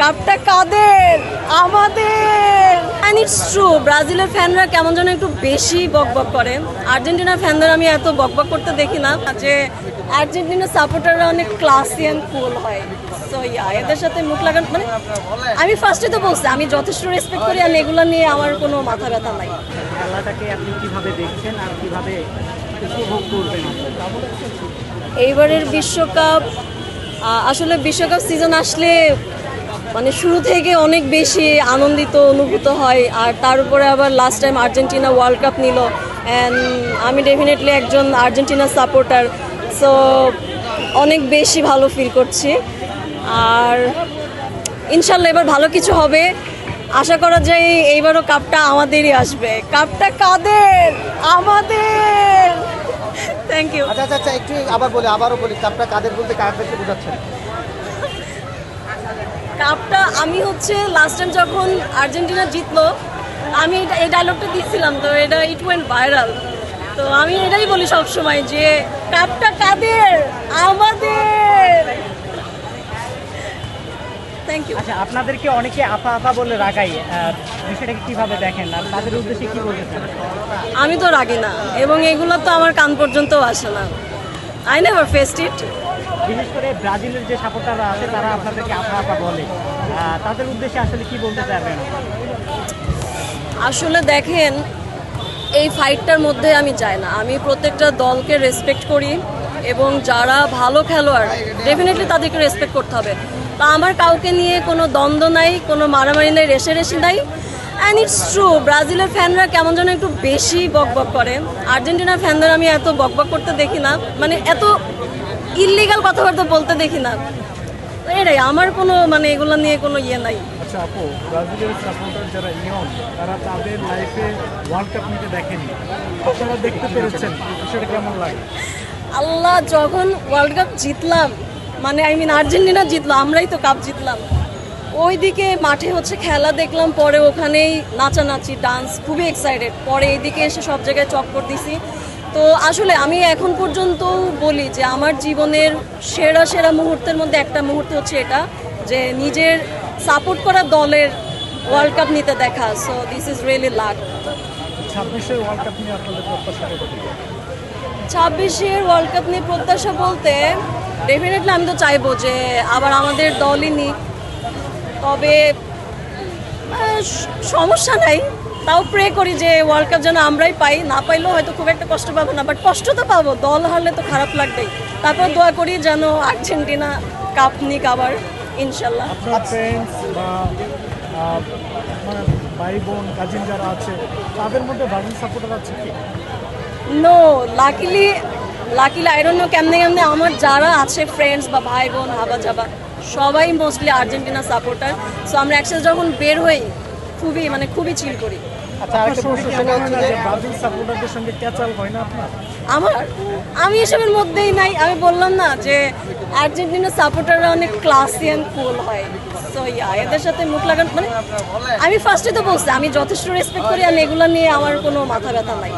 কাপটা কাদের? আমাদের। এন্ড ইটস ট্রু, ব্রাজিলের ফ্যানরা কেমন যেন একটু বেশি বকবক করে। আর্জেন্টিনার ফ্যানদের আমি এত বকবক করতে দেখি না। যে আর্জেন্টিনার সাপোর্টাররা অনেক ক্লাসি অ্যান্ড কুল হয়। সো ইয়া, এদের সাথে মুখ লাগান মানে আমি ফার্স্টে তো বলছি আমি যথেষ্ট রেসপেক্ট করি, আর এগুলো নিয়ে আমার কোনো মাথা ব্যথা নাই। খেলাটাকে আপনি কিভাবে দেখছেন আর কিভাবে উপভোগ করবেন? এইবারের বিশ্বকাপ আসলে বিশ্বকাপ সিজন আসলে মানে শুরু থেকে অনেক বেশি আনন্দিত অনুভূত হয়। আর তার উপরে আবার last time Argentina world cup নিল, অ্যান্ড আমি ডেফিনেটলি একজন আর্জেন্টিনার সাপোর্টার। সো অনেক বেশি ভালো ফিল করছি। আর ইনশাল্লাহ এবার ভালো কিছু হবে, আশা করা যায় এইবারও কাপটা আমাদেরই আসবে। কাপটা কাদের? আমাদের। Thank you. আচ্ছা একটু আবারও বলি কাপটা কাদের বলতে কাদেরকে বোঝাচ্ছেন? কাপটা আমি হচ্ছে লাস্ট টাইম যখন আর্জেন্টিনা জিতলো আমি এই ডায়লগটা দিয়েছিলাম, তো এটা ইট ওয়েন্ট ভাইরাল। তো আমি এটাই বলি সবসময় যে কাপটা কাদের? আমাদের। Thank you. আচ্ছা, আপনাদেরকে অনেকে আপা আপা বলে রাগাই, বিষয়টাকে কিভাবে দেখেন আর তাদের উদ্দেশ্যে কি বলতে চান? আমি তো রাগি না, এবং এগুলো তো আমার কান পর্যন্তও আসে না। আই নেভার ফেসড ইট। বিশেষ করে ব্রাজিলের যে সাপোর্টাররা আছে তারা আপনাদেরকে আপা আপা বলে, তাদের উদ্দেশ্যে আসলে কি বলতে চাইবেন? আসলে দেখেন, এই ফাইটটার মধ্যে আমি চাই না। আমি প্রত্যেকটা দলকে রেসপেক্ট করি, এবং যারা ভালো খেলোয়াড় ডেফিনেটলি তাদেরকে রেসপেক্ট করতে হবে। তা আমার কাউকে নিয়ে কোনো দ্বন্দ্ব নাই, কোনো মারামারি নাই, রেষারেষি নাই। অ্যান্ড ইটস ট্রু, ব্রাজিলের ফ্যানরা কেমন যেন একটু বেশি বকবক করে। আর্জেন্টিনার ফ্যানদের আমি এত বকবক করতে দেখি না, মানে এত ইললিগাল কথাবার্তা বলতে দেখি না। এটাই আমার কোনো মানে এগুলো নিয়ে কোনো ইয়ে নাই। আচ্ছা আপু, ব্রাজিলের সাপোর্টার যারা ইয়ং তারা তাদের লাইফে ওয়ার্ল্ড কাপ নিতে দেখেনি, আপনারা দেখতে পেরেছেন, বিষয়টা কেমন লাগে? আল্লাহ, যখন ওয়ার্ল্ড কাপ জিতলাম, মানে আই মিন আর্জেন্টিনা জিতলো, আমরাই তো কাপ জিতলাম, ওইদিকে মাঠে হচ্ছে খেলা দেখলাম, পরে ওখানেই নাচানাচি ডান্স, খুবই এক্সাইটেড। পরে এইদিকে এসে সব জায়গায় চক্কর দিছি। তো আসলে আমি এখন পর্যন্ত বলি যে আমার জীবনের সেরা সেরা মুহূর্তের মধ্যে একটা মুহূর্ত হচ্ছে এটা, যে নিজের সাপোর্ট করা দলের ওয়ার্ল্ড কাপ নিতে দেখা। So this is really luck. 26-এর ওয়ার্ল্ড কাপ নিয়ে আপনাদের প্রত্যাশা কত? 26-এর ওয়ার্ল্ড কাপ নিয়ে প্রত্যাশা বলতে ডেফিনেটলি আমি তো চাইবো যে আবার আমাদের দলই নিক। তবে সমস্যা নাই, তাও প্রে করি যে ওয়ার্ল্ড কাপ যেন আমরাই পাই। না পাইলেও হয়তো খুব একটা কষ্ট পাবো না, বাট কষ্ট তো পাবো, দল হারলে তো খারাপ লাগবেই। তারপর দোয়া করি যেন আর্জেন্টিনা কাপ নিক আবার, ইনশাল্লাহ। আপনার ফ্রেন্ডস বা মানে ভাই বোন কাজিন যারা আছে তাদের মধ্যে ব্রাজিল সাপোর্টার আছে কি? No, luckily I don't know কেমনে আমার যারা আছে ফ্রেন্ডস বা ভাই বোন হাবা যাবা সবাই মোস্টলি আর্জেন্টিনা সাপোর্টার। সো আমরা একসাথে যখন বের হই খুবই চিল করি। আচ্ছা আরেকটা প্রশ্ন সেটা হচ্ছে যে ব্রাজিল সাপোর্টারদের সঙ্গে ক্যাচাল হয় না আপনার? আমি এসবের মধ্যেই নাই। আমি বললাম না যে আর্জেন্টিনা সাপোর্টাররা অনেক ক্লাসি অ্যান্ড কুল হয়। সো ইয়া, এদের সাথে মুখ লাগান মানে আমি ফার্স্টে তো বলছি আমি যথেষ্ট রেসপেক্ট করি, আর এগুলো নিয়ে আমার কোনো মাথা ব্যথা নাই।